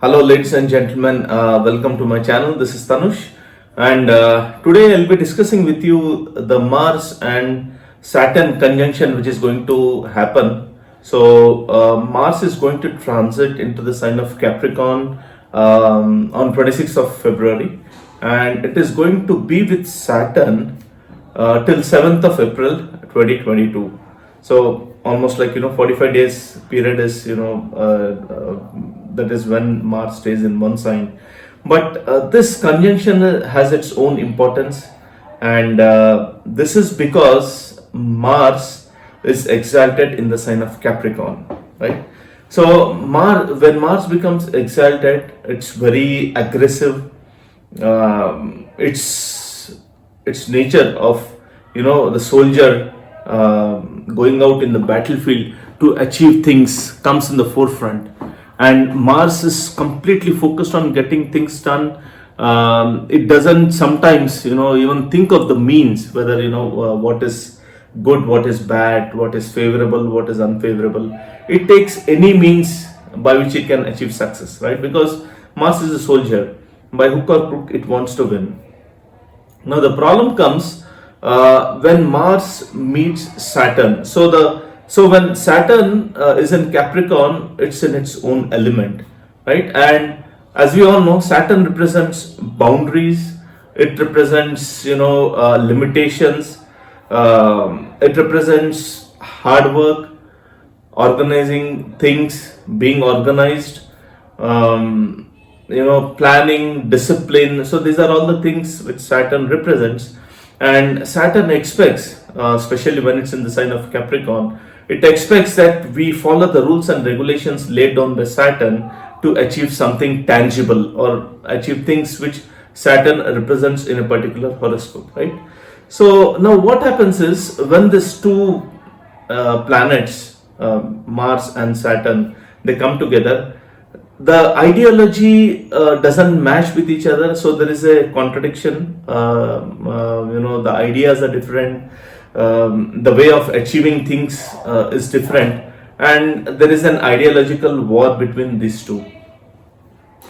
Hello, ladies and gentlemen. Welcome to my channel. This is Tanush, and today I'll be discussing with you the Mars and Saturn conjunction, which is going to happen. So, Mars is going to transit into the sign of Capricorn on 26th of February, and it is going to be with Saturn till 7th of April 2022. So almost like 45 days period is that is when Mars stays in one sign. But this conjunction has its own importance, and this is because Mars is exalted in the sign of Capricorn, right? So when Mars becomes exalted, it's very aggressive. Its nature of the soldier going out in the battlefield to achieve things comes in the forefront, and Mars is completely focused on getting things done. It doesn't sometimes even think of the means, whether what is good, what is bad, what is favorable, what is unfavorable. It takes any means by which it can achieve success, right? Because Mars is a soldier. By hook or crook, it wants to win. Now the problem comes when Mars meets Saturn. So when Saturn is in Capricorn, it's in its own element, right? And as we all know, Saturn represents boundaries. It represents limitations. It represents hard work, organizing things, being organized. Planning, discipline. So these are all the things which Saturn represents. And Saturn expects, especially when it's in the sign of Capricorn, it expects that we follow the rules and regulations laid down by Saturn to achieve something tangible or achieve things which Saturn represents in a particular horoscope, right? So now what happens is when these two planets, Mars and Saturn, they come together, the ideology doesn't match with each other, so there is a contradiction. The ideas are different, the way of achieving things is different, and there is an ideological war between these two.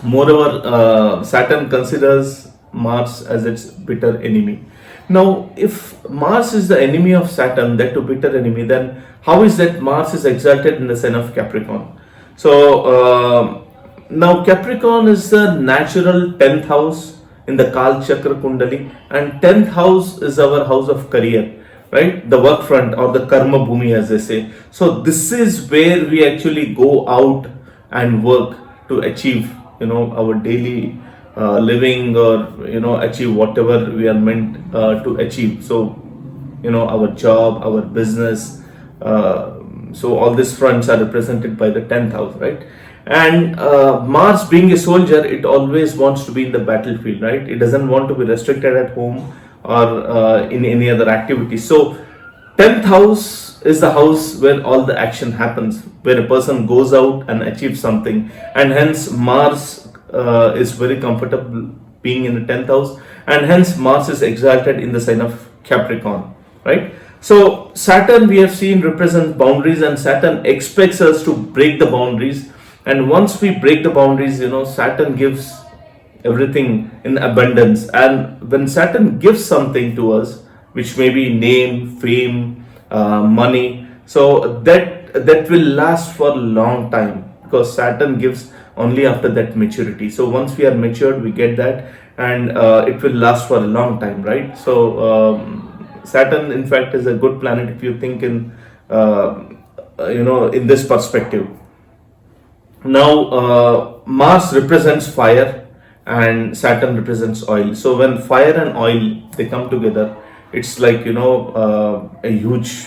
Moreover, Saturn considers Mars as its bitter enemy. Now, if Mars is the enemy of Saturn, that to bitter enemy, then how is that Mars is exalted in the sign of Capricorn? So now Capricorn is the natural 10th house in the Kal Chakra Kundali, and 10th house is our house of career, right? The work front, or the karma bhumi, as they say. So this is where we actually go out and work to achieve our daily living, or achieve whatever we are meant to achieve. So our job, our business, so all these fronts are represented by the 10th house, right? And Mars, being a soldier, it always wants to be in the battlefield, right? It doesn't want to be restricted at home or in any other activity. So 10th house is the house where all the action happens, where a person goes out and achieves something, and hence Mars is very comfortable being in the 10th house, and hence Mars is exalted in the sign of Capricorn, right? So Saturn, we have seen, represents boundaries, and Saturn expects us to break the boundaries. And once we break the boundaries, Saturn gives everything in abundance. And when Saturn gives something to us, which may be name, fame, money, so that will last for a long time, because Saturn gives only after that maturity. So once we are matured, we get that, and it will last for a long time, right? So Saturn, in fact, is a good planet if you think in in this perspective. Now Mars represents fire and Saturn represents oil. So when fire and oil, they come together, it's like a huge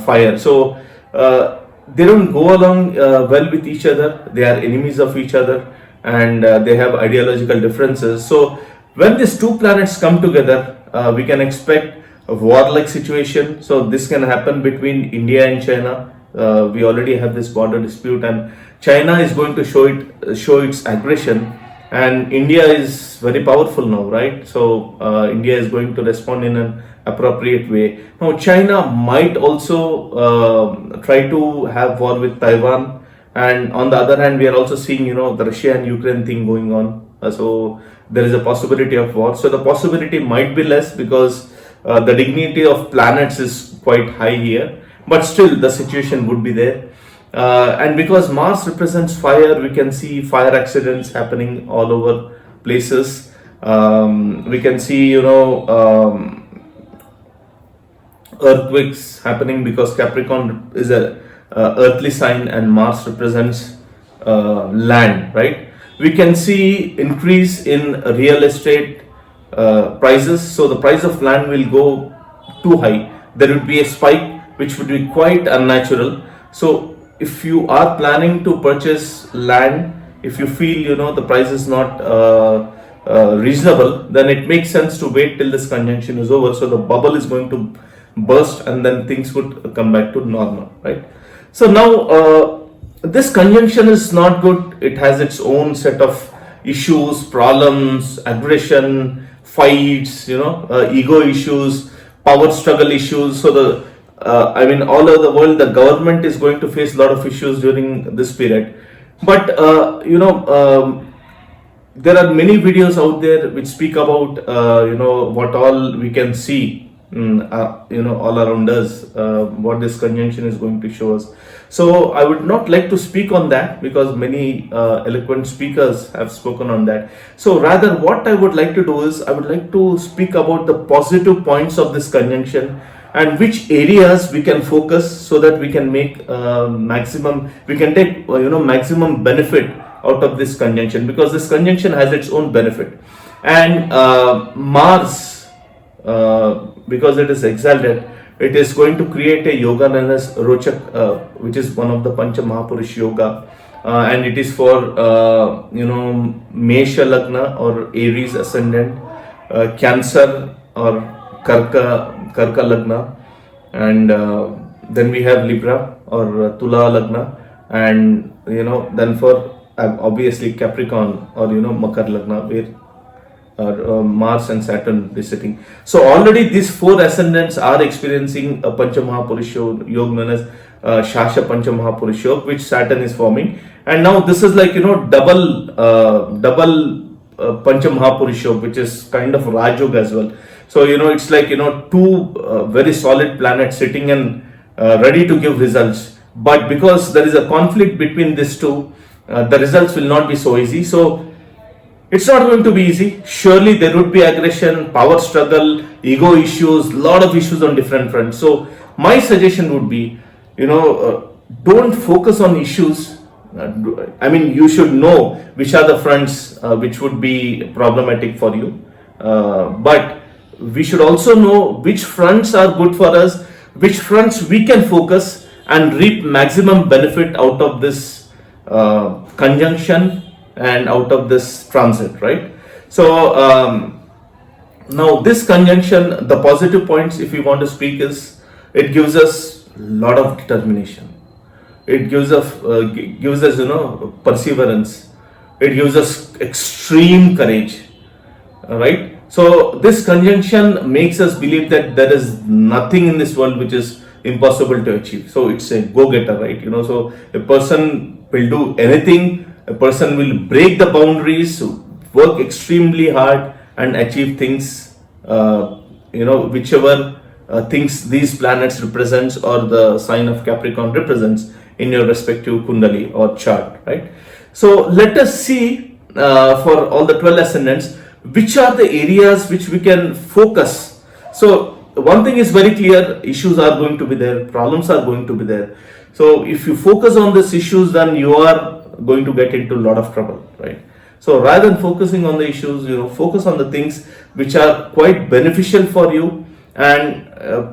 fire. So they don't go along well with each other. They are enemies of each other, and they have ideological differences. So when these two planets come together, we can expect a warlike situation. So this can happen between India and China. We already have this border dispute, and China is going to show its aggression, and India is very powerful now, right? So India is going to respond in an appropriate way. Now China might also try to have war with Taiwan, and on the other hand we are also seeing, the Russia and Ukraine thing going on. So there is a possibility of war. So the possibility might be less because the dignity of planets is quite high here, but still the situation would be there. And because Mars represents fire, we can see fire accidents happening all over places. We can see, earthquakes happening because Capricorn is a earthly sign and Mars represents land, right? We can see increase in real estate prices. So the price of land will go too high. There would be a spike which would be quite unnatural. So if you are planning to purchase land, if you feel the price is not reasonable, then it makes sense to wait till this conjunction is over. So the bubble is going to burst and then things would come back to normal, right? So now this conjunction is not good. It has its own set of issues, problems, aggression, fights, ego issues, power struggle issues. So the all over the world, the government is going to face a lot of issues during this period. But there are many videos out there which speak about what all we can see all around us, what this conjunction is going to show us. So I would not like to speak on that because many eloquent speakers have spoken on that. So rather what I would like to do is I would like to speak about the positive points of this conjunction and which areas we can focus so that we can make take maximum benefit out of this conjunction, because this conjunction has its own benefit. And Mars, because it is exalted, it is going to create a yoga known as Rochak, which is one of the Pancha Mahapurush yoga, and it is for mesha lagna or Aries ascendant, Cancer or karka lagna, and then we have Libra or Tula lagna, and then for obviously Capricorn or Makar lagna, where Mars and Saturn visiting. So already these four ascendants are experiencing a Pancha Mahapurush yoga known as Shasha Pancha Mahapurush yoga, which Saturn is forming. And now this is like double Pancha Mahapurush yoga, which is kind of Raj yoga as well. So it's like two very solid planets sitting and ready to give results. But because there is a conflict between these two, the results will not be so easy. So it's not going to be easy. Surely there would be aggression, power struggle, ego issues, lot of issues on different fronts. So my suggestion would be, don't focus on issues. You should know which are the fronts which would be problematic for you. But we should also know which fronts are good for us, which fronts we can focus and reap maximum benefit out of this conjunction and out of this transit, right? So now this conjunction, the positive points if we want to speak is, it gives us a lot of determination, it gives us perseverance, it gives us extreme courage, right? So this conjunction makes us believe that there is nothing in this world which is impossible to achieve. So it's a go-getter, right? So a person will do anything. A person will break the boundaries, work extremely hard and achieve things, whichever things these planets represents or the sign of Capricorn represents in your respective Kundali or chart, right? So let us see for all the 12 ascendants, which are the areas which we can focus. So one thing is very clear, issues are going to be there, problems are going to be there. So if you focus on these issues, then you are going to get into a lot of trouble, right? So rather than focusing on the issues, focus on the things which are quite beneficial for you and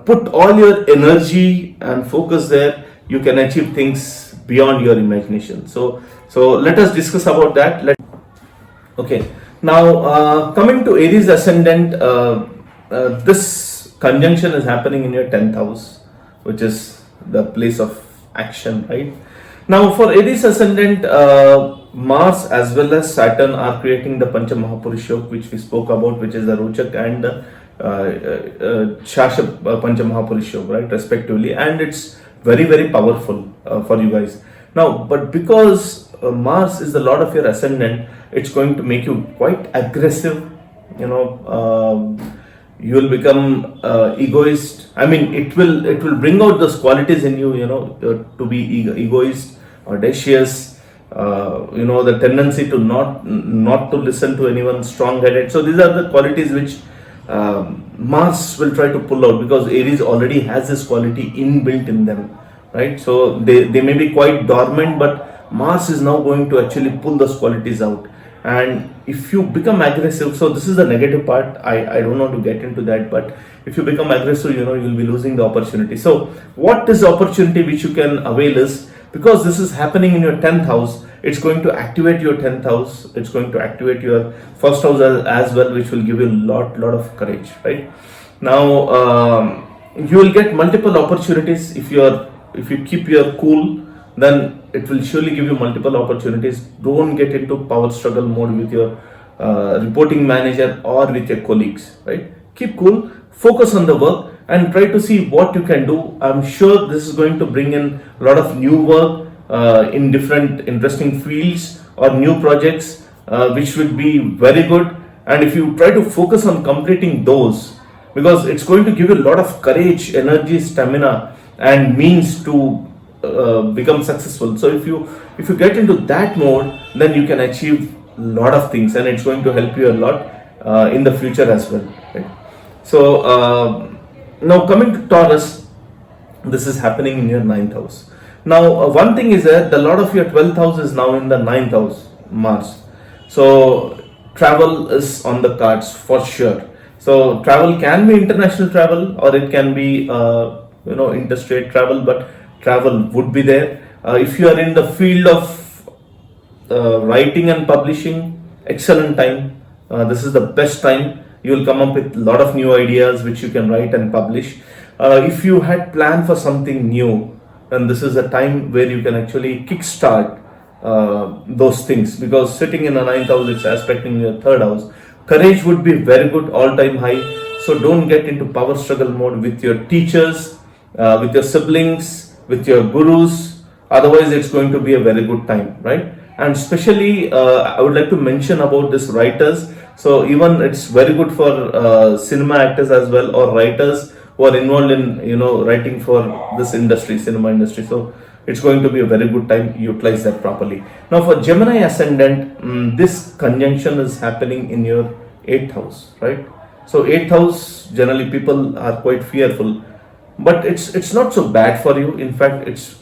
put all your energy and focus there. You can achieve things beyond your imagination. So let us discuss about that. Okay, now coming to Aries ascendant, this conjunction is happening in your 10th house, which is the place of action, right? Now for Aries ascendant, Mars as well as Saturn are creating the Pancha Mahapurush yoga, which we spoke about, which is the Rochak and Shasha Pancha Mahapurush yoga, right, respectively, and it's very, very powerful for you guys. Now, but because Mars is the lord of your ascendant, it's going to make you quite aggressive. You know, you will become egoist. I mean, it will bring out those qualities in you. You know, to be egoist, audacious. The tendency to not to listen to anyone, strong-headed. So these are the qualities which Mars will try to pull out, because Aries already has this quality inbuilt in them, right? So they may be quite dormant, but Mars is now going to actually pull those qualities out. And if you become aggressive, so this is the negative part, I don't want to get into that, but if you become aggressive, you'll be losing the opportunity. So what is the opportunity which you can avail is, because this is happening in your 10th house, it's going to activate your 10th house, it's going to activate your first house as well, which will give you a lot of courage, right? Now you will get multiple opportunities. If you keep your cool, then it will surely give you multiple opportunities. Don't get into power struggle mode with your reporting manager or with your colleagues, right? Keep cool, focus on the work, and try to see what you can do. I'm sure this is going to bring in a lot of new work in different interesting fields or new projects, which would be very good. And if you try to focus on completing those, because it's going to give you a lot of courage, energy, stamina, and means to become successful. So if you get into that mode, then you can achieve a lot of things, and it's going to help you a lot in the future as well, right? So now coming to Taurus, this is happening in your 9th house. Now one thing is that the lord of your 12th house is now in the 9th house, Mars. So travel is on the cards for sure. So travel can be international travel, or it can be interstate travel, but travel would be there. If you are in the field of writing and publishing, excellent time. This is the best time. You will come up with a lot of new ideas which you can write and publish. If you had planned for something new, then this is a time where you can actually kickstart those things, because sitting in a 9th house, it's aspecting your 3rd house. Courage would be very good, all-time high. So don't get into power struggle mode with your teachers, with your siblings, with your gurus. Otherwise, it's going to be a very good time, right? And especially, I would like to mention about this writers. So even it's very good for cinema actors as well, or writers who are involved in writing for this industry, cinema industry. So it's going to be a very good time. Utilize that properly. Now for Gemini ascendant, this conjunction is happening in your 8th house, right? So 8th house, generally people are quite fearful, but it's not so bad for you. In fact, it's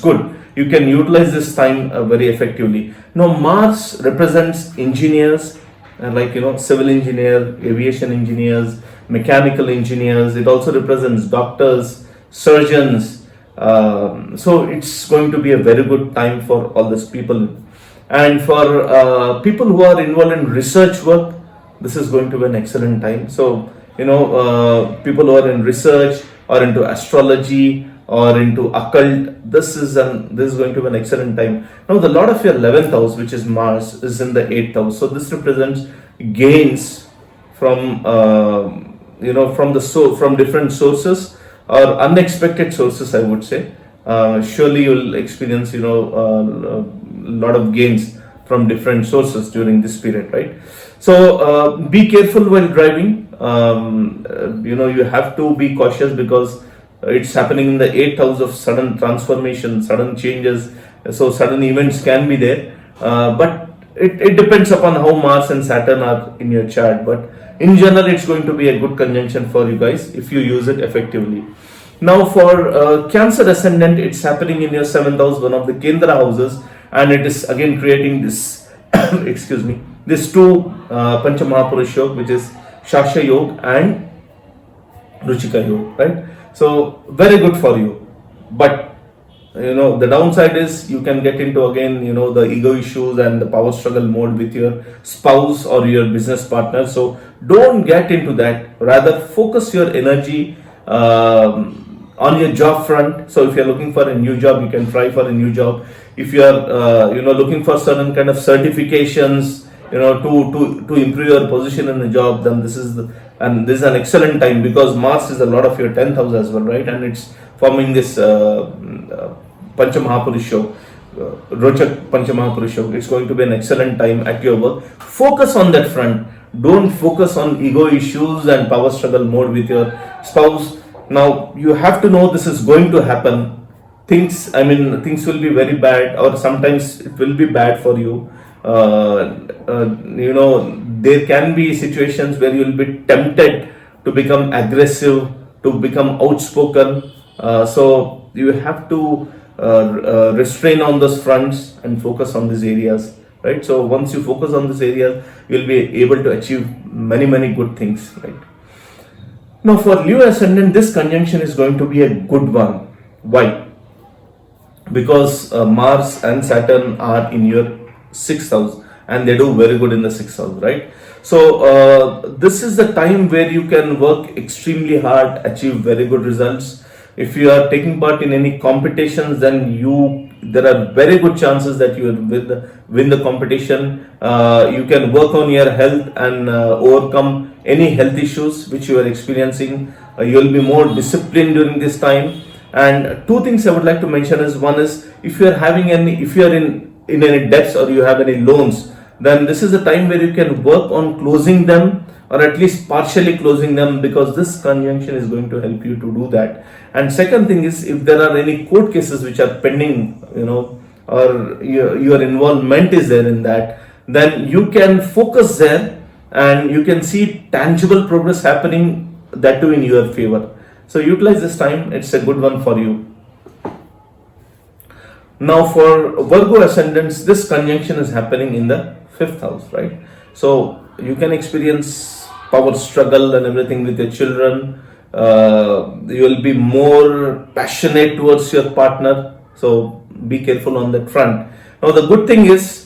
good. You can utilize this time very effectively. Now Mars represents engineers, civil engineer, aviation engineers, mechanical engineers. It also represents doctors, surgeons. So it's going to be a very good time for all these people. And for people who are involved in research work, this is going to be an excellent time. So people who are in research or into astrology or into occult, this is going to be an excellent time. Now the lord of your 11th house, which is Mars, is in the 8th house. So this represents gains from from different sources or unexpected sources, I would say. Surely you'll experience a lot of gains from different sources during this period, right? So be careful while driving. You have to be cautious, because it's happening in the 8th house of sudden transformation, sudden changes. So sudden events can be there, but it depends upon how Mars and Saturn are in your chart. But in general, it's going to be a good conjunction for you guys if you use it effectively. Now for Cancer ascendant, it's happening in your 7th house, one of the Kendra houses, and it is again creating this excuse me, this two Pancha Mahapurush Yoga, which is Shasha Yoga and Ruchika Yoga, right? So very good for you, but the downside is you can get into again the ego issues and the power struggle mode with your spouse or your business partner. So don't get into that. Rather focus your energy on your job front. So if you're looking for a new job, you can try for a new job. If you are looking for certain kind of certifications to improve your position in the job, then this is an excellent time, because Mars is a lot of your 10th house as well, right? And it's forming this Panchamahapurusho, Rochak Panchamahapurusho. It's going to be an excellent time at your work. Focus on that front. Don't focus on ego issues and power struggle mode with your spouse. Now you have to know this is going to happen. Things will be very bad, or sometimes it will be bad for you. There can be situations where you will be tempted to become aggressive, to become outspoken. So you have to restrain on those fronts and focus on these areas, right? So once you focus on these areas, you will be able to achieve many good things, right? Now for Leo ascendant, this conjunction is going to be a good one. Why? Because Mars and Saturn are in your 6th house, and they do very good in the 6th house, right? So this is the time where you can work extremely hard, achieve very good results. If you are taking part in any competitions, then there are very good chances that you will win the competition. You can work on your health and overcome any health issues which you are experiencing. You will be more disciplined during this time. And two things I would like to mention is, one is, if you are in any debts or you have any loans, then this is a time where you can work on closing them, or at least partially closing them, because this conjunction is going to help you to do that. And second thing is, if there are any court cases which are pending, or your involvement is there in that, then you can focus there and you can see tangible progress happening, that too in your favor. So utilize this time, it's a good one for you. Now for Virgo ascendants, this conjunction is happening in the 5th house, right? So you can experience power struggle and everything with your children. You will be more passionate towards your partner, so be careful on that front. Now the good thing is,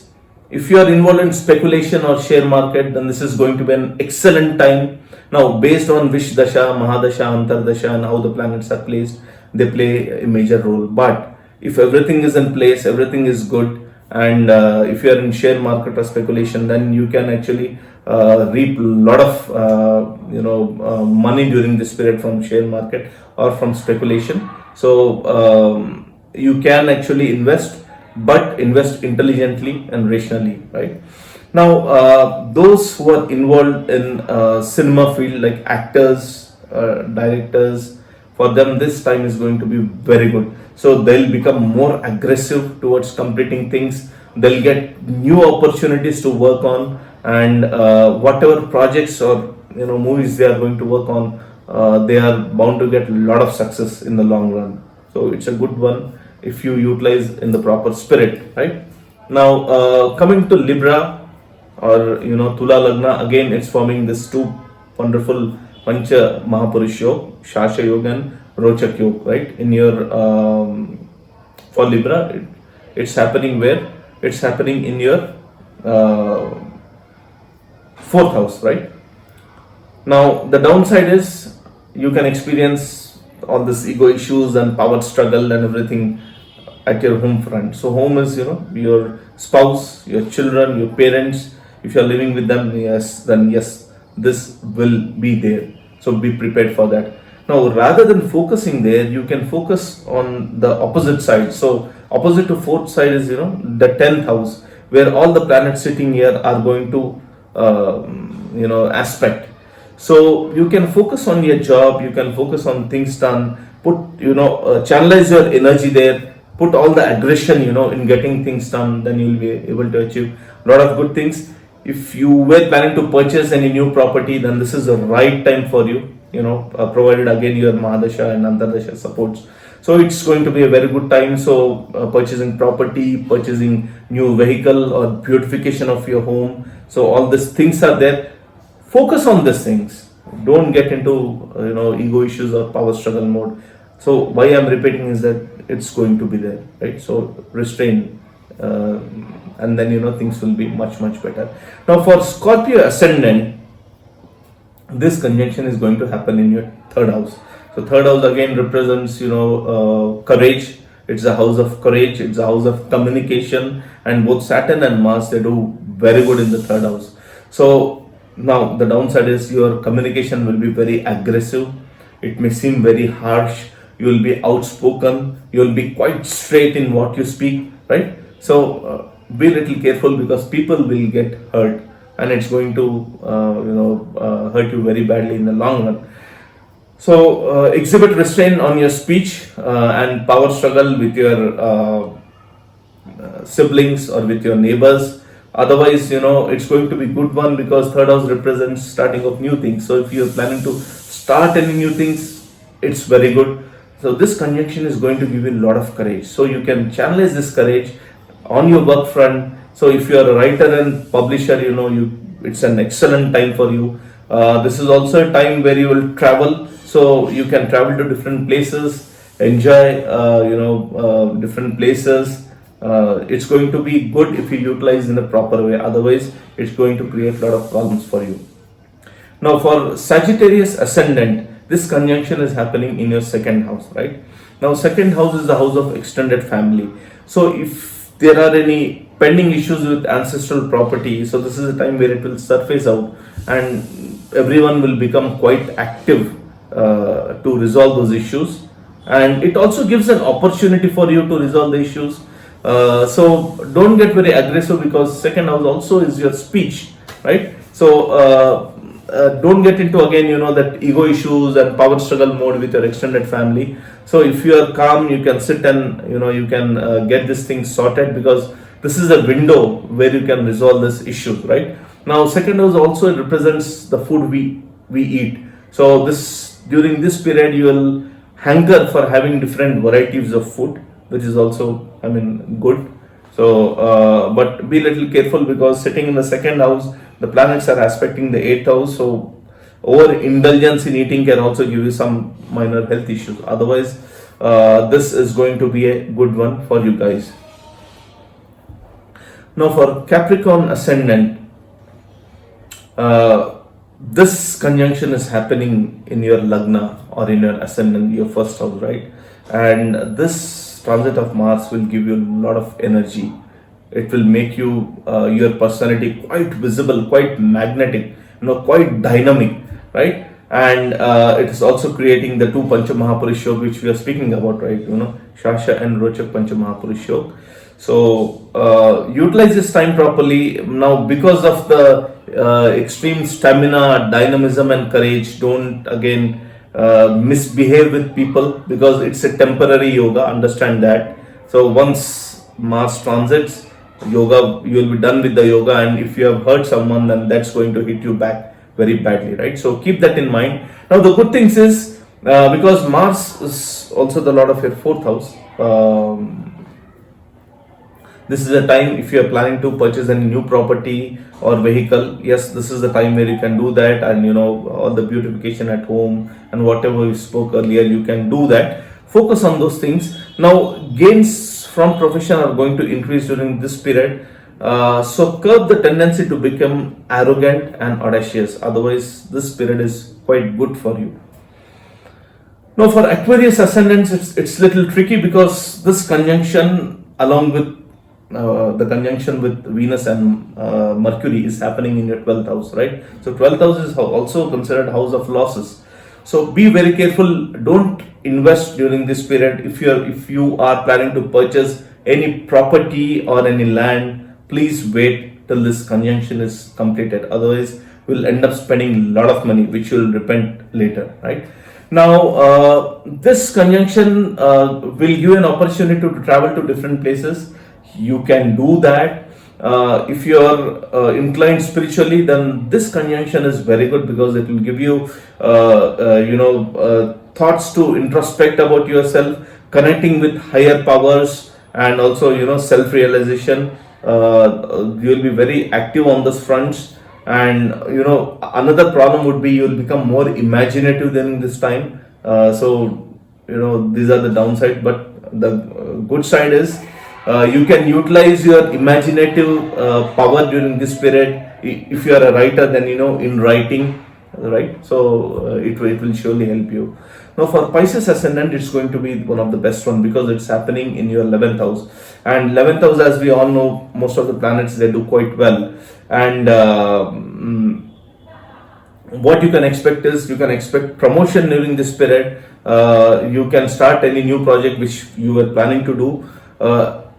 if you are involved in speculation or share market, then this is going to be an excellent time. Now, based on which dasha, mahadasha, antardasha, and how the planets are placed, they play a major role. But if everything is in place, everything is good, and if you are in share market or speculation, then you can actually reap a lot of money during this period from share market or from speculation. So you can actually invest, but invest intelligently and rationally, right? Now, those who are involved in cinema field, like actors, directors, for them this time is going to be very good. So they'll become more aggressive towards completing things. They'll get new opportunities to work on, and whatever projects or movies they are going to work on, they are bound to get a lot of success in the long run. So it's a good one if you utilize in the proper spirit, right? Now coming to Libra or Tula Lagna, again it's forming this two wonderful Pancha Mahapurush Yoga, Shasha Yoga and Rochak Yoga, right? In your for Libra, it's happening where? It's happening in your 4th house, right? Now the downside is, you can experience all this ego issues and power struggle and everything at your home front. So home is your spouse, your children, your parents. If you are living with them, then yes, this will be there. So be prepared for that. Now, rather than focusing there, you can focus on the opposite side. So opposite to 4th side is the 10th house, where all the planets sitting here are going to aspect. So you can focus on your job, you can focus on things done, channelize your energy there, put all the aggression in getting things done, then you will be able to achieve a lot of good things. If you were planning to purchase any new property, then this is the right time for you, provided again your Mahadasha and Antardasha supports. So it's going to be a very good time. So purchasing property, purchasing new vehicle, or beautification of your home. So all these things are there. Focus on these things. Don't get into ego issues or power struggle mode. So why I'm repeating is that it's going to be there, right? So restrain, and then things will be much better. Now for Scorpio ascendant, this conjunction is going to happen in your 3rd house. So 3rd house again represents courage. It's a house of courage. It's a house of communication, and both Saturn and Mars, they do very good in the 3rd house. So now the downside is your communication will be very aggressive. It may seem very harsh. you will be outspoken, you will be quite straight in what you speak, right? So be little careful, because people will get hurt, and it's going to hurt you very badly in the long run. So exhibit restraint on your speech and power struggle with your siblings or with your neighbors. Otherwise, it's going to be good one, because third house represents starting of new things. So if you're planning to start any new things, it's very good. So this conjunction is going to give you a lot of courage. So you can channelize this courage on your work front. So if you are a writer and publisher, it's an excellent time for you. This is also a time where you will travel. So you can travel to different places, enjoy, different places. It's going to be good if you utilize in a proper way. Otherwise, it's going to create a lot of problems for you. Now, for Sagittarius ascendant, this conjunction is happening in your second house, right? Now, second house is the house of extended family. So, if there are any pending issues with ancestral property, so this is a time where it will surface out, and everyone will become quite active to resolve those issues. And it also gives an opportunity for you to resolve the issues. So don't get very aggressive, because second house also is your speech, right? So don't get into again that ego issues and power struggle mode with your extended family. So if you are calm, you can sit and you can get this thing sorted, because this is a window where you can resolve this issue, right? Now second house also represents the food we eat. So during this period you will hanker for having different varieties of food, which is also good. So but be little careful, because sitting in the second house, the planets are aspecting the 8th house. So over indulgence in eating can also give you some minor health issues. Otherwise, this is going to be a good one for you guys. Now for Capricorn ascendant, this conjunction is happening in your lagna or in your ascendant, your first house, right? And this transit of Mars will give you a lot of energy. It will make you your personality quite visible, quite magnetic, quite dynamic, right? And it is also creating the two Pancha Mahapurush Yoga, which we are speaking about, right? Shasha and Rochak Pancha Mahapurush Yoga. So utilize this time properly. Now, because of the extreme stamina, dynamism and courage, don't again misbehave with people, because it's a temporary yoga, understand that. So once Mars transits, yoga, you will be done with the yoga, and if you have hurt someone, then that's going to hit you back very badly, right? So keep that in mind. Now the good things is, because Mars is also the lord of your 4th house, this is a time, if you are planning to purchase any new property or vehicle, yes, this is the time where you can do that. And all the beautification at home and whatever we spoke earlier, you can do that. Focus on those things. Now gains from profession are going to increase during this period. So curb the tendency to become arrogant and audacious. Otherwise, this period is quite good for you. Now for Aquarius ascendants, it's little tricky, because this conjunction, along with the conjunction with Venus and Mercury, is happening in your 12th house, right? So 12th house is also considered house of losses. So be very careful. Don't invest during this period. If you are planning to purchase any property or any land, please wait till this conjunction is completed. Otherwise, you'll end up spending a lot of money, which you'll repent later, right? Now, this conjunction will give you an opportunity to travel to different places. You can do that. If you are inclined spiritually, then this conjunction is very good, because it will give you thoughts to introspect about yourself, connecting with higher powers, and also self-realization. You will be very active on those fronts. And another problem would be, you will become more imaginative during this time. So these are the downside, but the good side is, you can utilize your imaginative power during this period. If you are a writer, then in writing, right? So it will surely help you. Now for Pisces ascendant, it's going to be one of the best one, because it's happening in your 11th house. And 11th house, as we all know, most of the planets, they do quite well. And what you can expect is you can expect promotion during this period. You can start any new project which you were planning to do.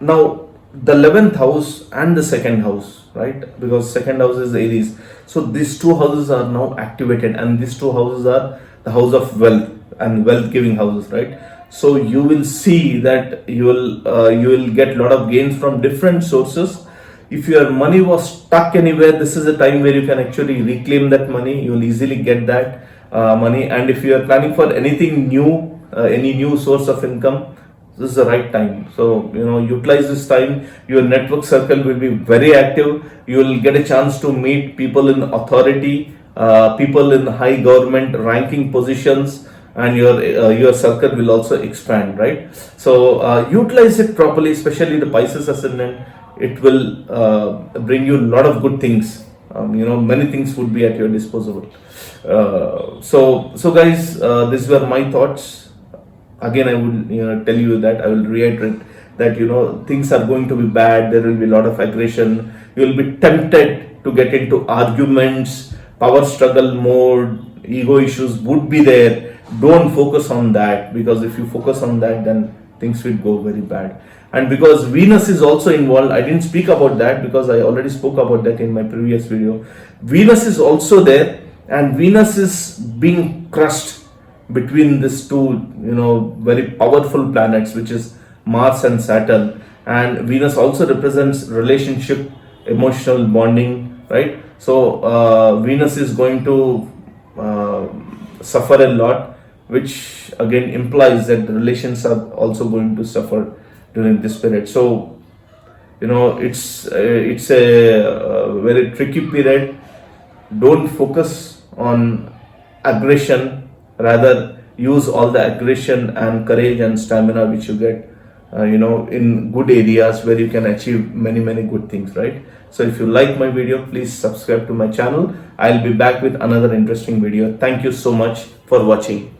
Now the 11th house and the second house, right, because second house is Aries, so these two houses are now activated, and these two houses are the house of wealth and wealth giving houses, right? So you will see that you will get a lot of gains from different sources. If your money was stuck anywhere, this is a time where you can actually reclaim that money. You will easily get that money. And if you are planning for anything new, any new source of income, this is the right time. So utilize this time. Your network circle will be very active. You will get a chance to meet people in authority, people in high government ranking positions, and your circle will also expand, right? So utilize it properly, especially the Pisces ascendant. It will bring you a lot of good things. Many things would be at your disposal. So guys, these were my thoughts. Again, I will tell you that I will reiterate that things are going to be bad. There will be a lot of aggression. You will be tempted to get into arguments, power struggle mode, ego issues would be there. Don't focus on that, because if you focus on that, then things will go very bad. And because Venus is also involved, I didn't speak about that because I already spoke about that in my previous video. Venus is also there, and Venus is being crushed between these two very powerful planets, which is Mars and Saturn. And Venus also represents relationship, emotional bonding, right? So Venus is going to suffer a lot, which again implies that the relations are also going to suffer during this period. So it's a very tricky period. Don't focus on aggression, rather use all the aggression and courage and stamina which you get in good areas where you can achieve many good things, right? So if you like my video, please subscribe to my channel. I'll be back with another interesting video. Thank you so much for watching.